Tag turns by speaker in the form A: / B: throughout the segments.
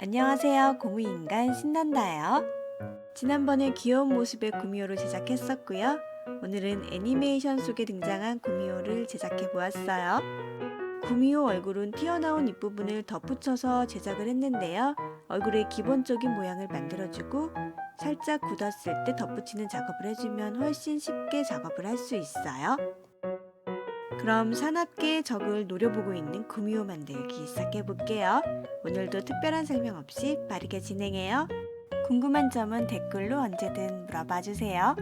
A: 안녕하세요. 고무인간 신난다요. 지난번에 귀여운 모습의 구미호를 제작했었고요. 오늘은 애니메이션 속에 등장한 구미호를 제작해 보았어요. 구미호 얼굴은 튀어나온 입부분을 덧붙여서 제작을 했는데요. 얼굴의 기본적인 모양을 만들어주고 살짝 굳었을 때 덧붙이는 작업을 해주면 훨씬 쉽게 작업을 할 수 있어요. 그럼 사납게 적을 노려보고 있는 구미호 만들기 시작해볼게요. 오늘도 특별한 설명 없이 빠르게 진행해요. 궁금한 점은 댓글로 언제든 물어봐 주세요.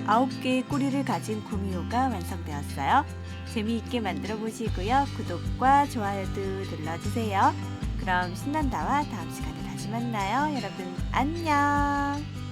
A: 9개의 꼬리를 가진 구미호가 완성되었어요. 재미있게 만들어 보시고요. 구독과 좋아요도 눌러주세요. 그럼 신난다와 다음 시간에 다시 만나요. 여러분 안녕.